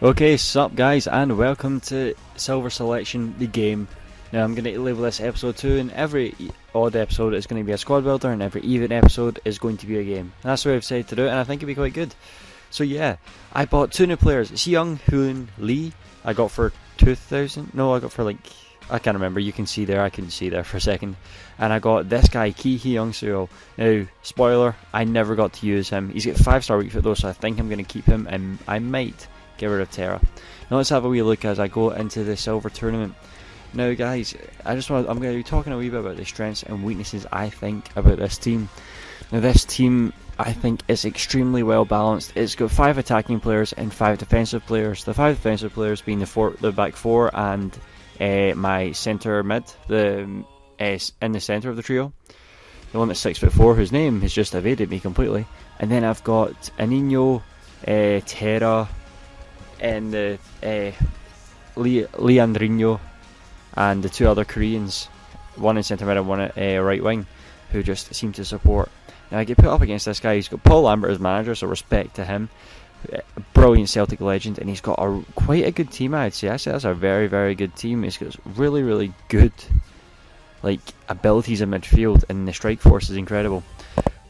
Okay, sup guys, and welcome to Silver Selection, the game. Now I'm going to label this episode 2, and every odd episode is going to be a squad builder, and every even episode is going to be a game. And that's what I've decided to do, and I think it'll be quite good. So yeah, I bought 2 new players. Seyoung Hoon Lee, I got for 2,000, no, I got for like, I can't remember, you can see there, I couldn't see there for a second. And I got this guy, Ki Hyung Seo. Now, spoiler, I never got to use him. He's got 5-star weak foot though, so I think I'm going to keep him, and I might get rid of Terra. Now let's have a wee look as I go into the silver tournament. Now guys, I'm going to be talking a wee bit about the strengths and weaknesses I think about this team. Now this team I think is extremely well balanced. It's got 5 attacking players and 5 defensive players. The 5 defensive players being the back 4 and my centre mid, in the centre of the trio. The one that's 6'4", whose name has just evaded me completely. And then I've got Anino, Terra, and the Leandrinho, and the 2 other Koreans, one in centre mid and one at right wing, who just seem to support. Now I get put up against this guy. He's got Paul Lambert as manager, so respect to him. A brilliant Celtic legend, and he's got quite a good team, I'd say. That's a very, very good team. He's got really, really good abilities in midfield, and the strike force is incredible.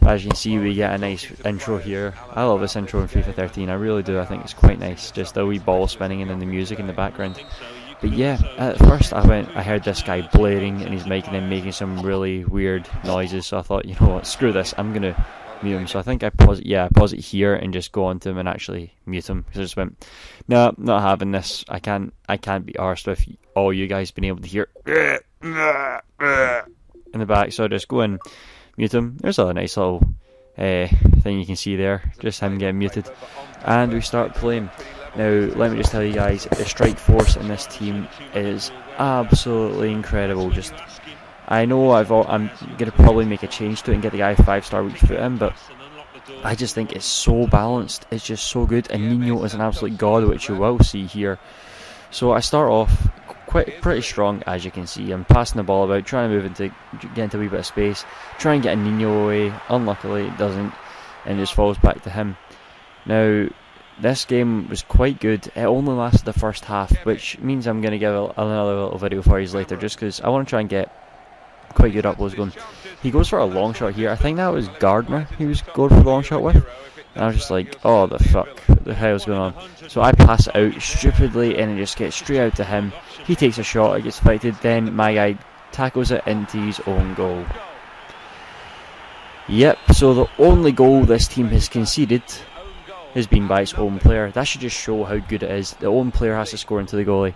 As you can see, we get a nice intro here. I love this intro in FIFA 13, I really do. I think it's quite nice, just a wee ball spinning and then the music in the background. But yeah, at first I heard this guy blaring in his mic and then making some really weird noises, so I thought, you know what, screw this, I'm going to mute him. So I think I pause it here and just go on to him and actually mute him, because I just went, no, not having this. I can't be arsed with all you guys being able to hear in the back, so I just go and mute him. There's a nice little thing you can see there, just him getting muted, and we start playing. Now let me just tell you guys, the strike force in this team is absolutely incredible. Just, I know I'm going to probably make a change to it and get the guy 5-star weak foot in, but I just think it's so balanced, it's just so good, and Nino is an absolute god, which you will see here. So I start off pretty strong, as you can see. I'm passing the ball about, trying to get into a wee bit of space, try and get a Nino away. Unluckily it doesn't, and it just falls back to him. Now this game was quite good. It only lasted the first half, which means I'm going to give another little video for you later, just because I want to try and get quite good uploads going. He goes for a long shot here. I think that was Gardner he was going for the long shot with, and I was just like, oh the fuck, what the hell's going on? So I pass it out stupidly and it just gets straight out to him. He takes a shot, it gets fighted, then my guy tackles it into his own goal. Yep, so the only goal this team has conceded has been by its own player. That should just show how good it is. The own player has to score into the goalie.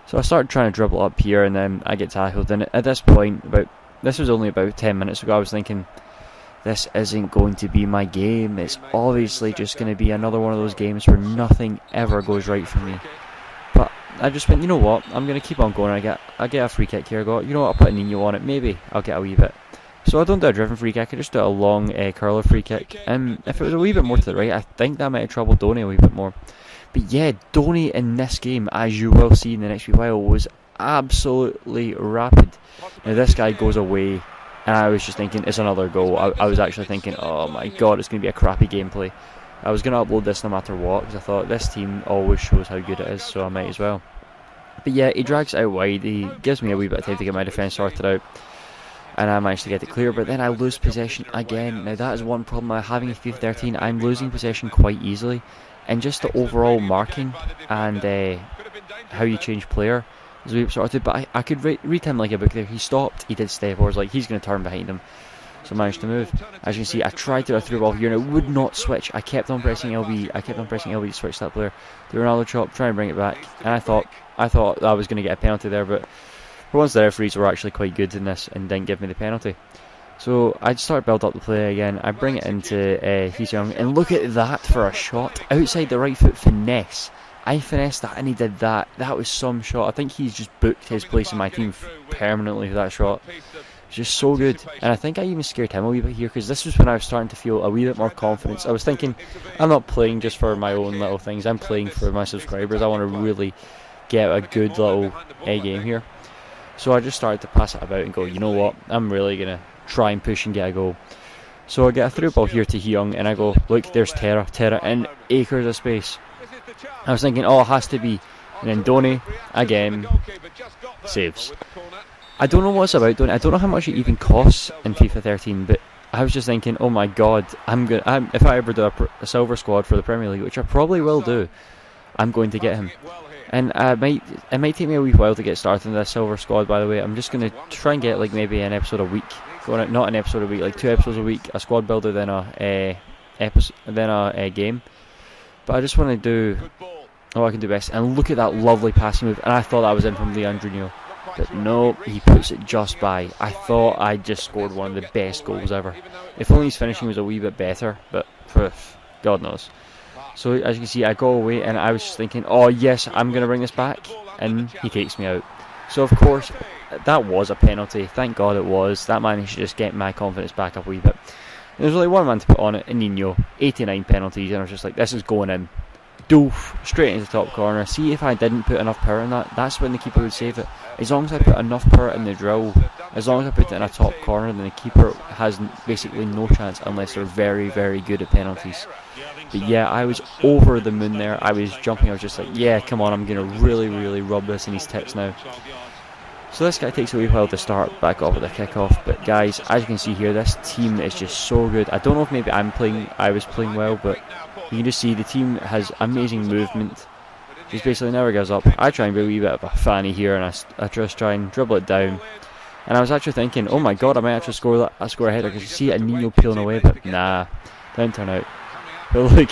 So I started trying to dribble up here, and then I get tackled. And at this point, this was only about 10 minutes ago, I was thinking, this isn't going to be my game. It's obviously just going to be another one of those games where nothing ever goes right for me. But I just went, you know what, I'm going to keep on going. I get a free kick here. I go, you know what, I'll put a Nino on it. Maybe I'll get a wee bit. So I don't do a driven free kick, I just do a long curler free kick. If it was a wee bit more to the right, I think that might have troubled Donny a wee bit more. But yeah, Donny in this game, as you will see in the next wee while, was absolutely rapid. Now this guy goes away, and I was just thinking, it's another goal. I was actually thinking, oh my god, it's going to be a crappy gameplay. I was going to upload this no matter what, because I thought this team always shows how good it is, so I might as well. But yeah, he drags it out wide, he gives me a wee bit of time to get my defence sorted out, and I managed to get it clear, but then I lose possession again. Now that is one problem I'm having in FIFA 13, I'm losing possession quite easily, and just the overall marking and how you change player is a wee bit sorted. But I could read him like a book there. He stopped, he did step, I was like, he's going to turn behind him, so I managed to move. As you can see, I tried to do a through ball here and it would not switch. I kept on pressing LB to switch that player. Do another chop, try and bring it back, and I thought I was going to get a penalty there, but for once the referees were actually quite good in this and didn't give me the penalty. So I start build up the play again. I bring it into Hyung, and look at that for a shot outside the right foot finesse. I finessed that and he did that. That was some shot. I think he's just booked his place in my team permanently for that shot. It's just so good, and I think I even scared him a wee bit here, because this was when I was starting to feel a wee bit more confidence. I was thinking, I'm not playing just for my own little things, I'm playing for my subscribers. I want to really get a good little game here. So I just started to pass it about and go, you know what, I'm really going to try and push and get a goal. So I get a through ball here to Hyung, and I go, look, there's Terra in acres of space. I was thinking, oh, it has to be. And then Donny, again, saves. I don't know what it's about, Donny. I don't know how much it even costs in FIFA 13, but I was just thinking, oh my god, if I ever do a silver squad for the Premier League, which I probably will do, I'm going to get him. And it might take me a wee while to get started in this silver squad, by the way. I'm just going to try and get like maybe an episode a week. Not an episode a week, like 2 episodes a week, a squad builder, then a game. But I just want to do what I can do best. And look at that lovely passing move. And I thought that was in from Leandrinho. But no, he puts it just by. I thought I just scored one of the best goals ever. If only his finishing was a wee bit better, but God knows. So as you can see, I go away and I was just thinking, oh yes, I'm going to bring this back. And he takes me out. So of course, that was a penalty. Thank God it was. That managed to just get my confidence back up a wee bit. There's only one man to put on it, Nino. 89 penalties, and I was just like, this is going in. Doof, straight into the top corner. See, if I didn't put enough power in that, that's when the keeper would save it. As long as I put enough power in the drill, as long as I put it in a top corner, then the keeper has basically no chance unless they're very, very good at penalties. But yeah, I was over the moon there. I was jumping. I was just like, yeah, come on, I'm going to really, really rub this in his tits now. So this guy takes a wee while to start back off with a kick-off. But guys, as you can see here, this team is just so good. I don't know if maybe I was playing well, but you can just see the team has amazing movement. Just basically never gives up. I try and be a wee bit of a fanny here, and I just try and dribble it down. And I was actually thinking, oh my god, I might actually score a header, because you see a Nino peeling away, but nah, didn't turn out. But look,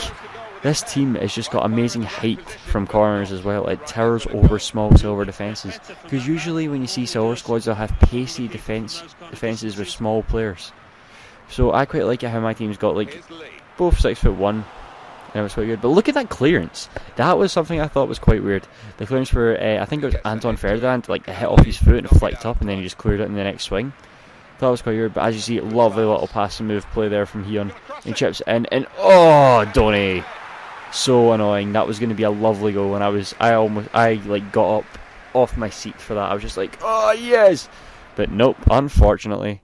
this team has just got amazing height from corners as well. It towers over small silver defences. Because usually when you see silver squads, they'll have pacey defences with small players. So I quite like it how my team's got like both 6'1". And it was quite good. But look at that clearance. That was something I thought was quite weird. The clearance for, I think it was Anton Ferdinand, like hit off his foot and it flicked up and then he just cleared it in the next swing. That was quite weird, but as you see, lovely little passing move play there from Heon. And chips in, and oh, Donny! So annoying. That was going to be a lovely goal, and I got up off my seat for that. I was just like, oh yes! But nope, unfortunately,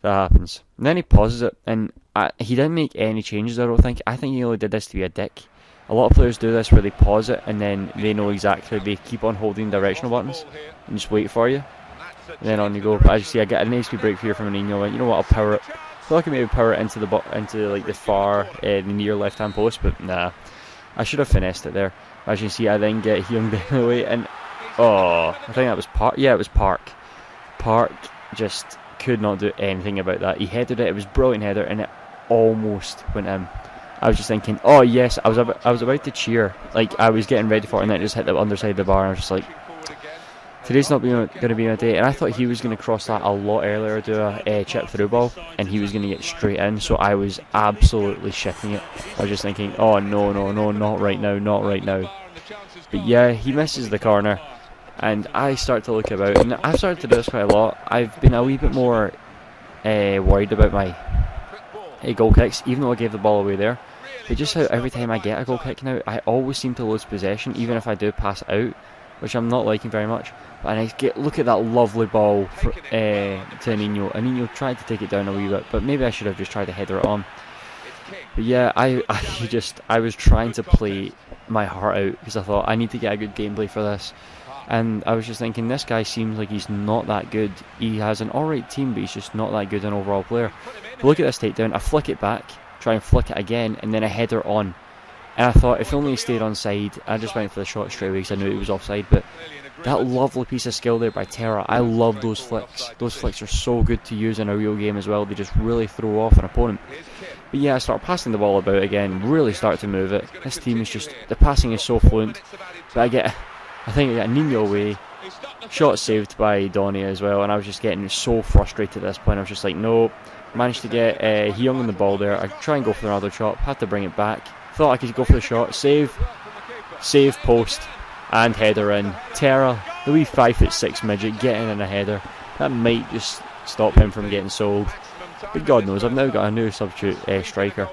that happens. And then he pauses it, and he didn't make any changes, I don't think. I think he only did this to be a dick. A lot of players do this where they pause it, and then they know exactly, they keep on holding directional buttons, and just wait for you. And then on you go. But as you see, I get an HP break here from Nino. You know what? I'll power it. I thought I could maybe power it into like the far, the near left-hand post, but nah. I should have finessed it there. As you see, I then get Heung down the way, and oh, I think that was Park. Yeah, it was Park. Park just could not do anything about that. He headed it. It was a brilliant header, and it almost went in. I was just thinking, oh yes, I was about to cheer. Like I was getting ready for it, and then it just hit the underside of the bar, and I was just like, today's not going to be my day. And I thought he was going to cross that a lot earlier, do a chip through ball, and he was going to get straight in. So I was absolutely shitting it. I was just thinking, oh no, not right now, not right now. But yeah, he misses the corner, and I start to look about. And I've started to do this quite a lot. I've been a wee bit more worried about my goal kicks, even though I gave the ball away there. But just how every time I get a goal kick now, I always seem to lose possession, even if I do pass it out, which I'm not liking very much. And look at that lovely ball to Nino. And Nino tried to take it down a wee bit, but maybe I should have just tried to header it on. But yeah, I was trying to play my heart out, because I thought I need to get a good gameplay for this. And I was just thinking, this guy seems like he's not that good. He has an alright team, but he's just not that good an overall player. But look at this takedown. I flick it back, try and flick it again, and then a header on. And I thought, if only he stayed onside. I just went for the shot straight away because I knew it was offside. But that lovely piece of skill there by Terra. I love those flicks. Those flicks are so good to use in a real game as well. They just really throw off an opponent. But yeah, I start passing the ball about again. Really start to move it. This team is just, the passing is so fluent. But I think I get a Nino away. Shot saved by Donny as well. And I was just getting so frustrated at this point. I was just like, no. Managed to get Heung on the ball there. I try and go for another chop. Had to bring it back. Thought I could go for the shot. Save, post, and header in. Terra, the wee 5'6" midget, getting in a header. That might just stop him from getting sold. But God knows, I've now got a new substitute striker.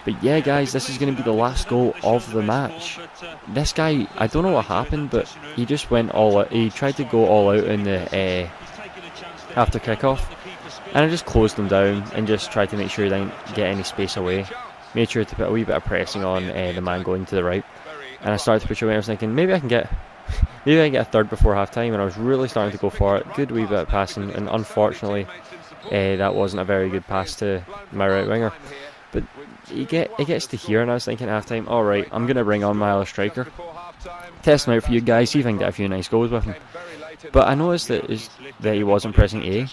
But yeah, guys, this is going to be the last goal of the match. This guy, I don't know what happened, but he just went all out. He tried to go all out in the after kickoff. And I just closed him down and just tried to make sure he didn't get any space away. Made sure to put a wee bit of pressing on the man going to the right. and I started to push away. I was thinking maybe I can get a third before half time, and I was really starting to go for it. Good wee bit of passing, and unfortunately that wasn't a very good pass to my right winger. But it gets to here, and I was thinking at half time, alright, I'm going to bring on my other striker, test him out for you guys, see if I can get a few nice goals with him. But I noticed that he wasn't pressing A,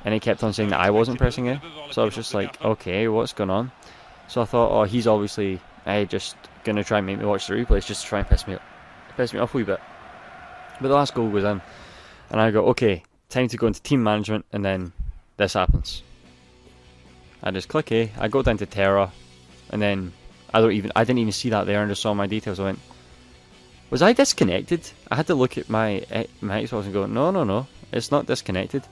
and he kept on saying that I wasn't pressing A, so I was just like, okay, what's going on? So I thought, oh, he's obviously just going to try and make me watch the replays just to try and piss me off a wee bit. But the last goal goes in, and I go, okay, time to go into team management, and then this happens. I just click A, I go down to Terra, and then I didn't even see that there, and just saw my details. I went, was I disconnected? I had to look at my Xbox and go, no, it's not disconnected.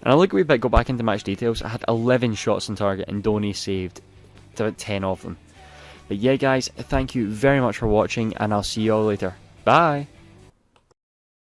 And I look a wee bit, go back into match details. I had 11 shots on target, and Donny saved about 10 of them. But yeah, guys, thank you very much for watching, and I'll see you all later. Bye!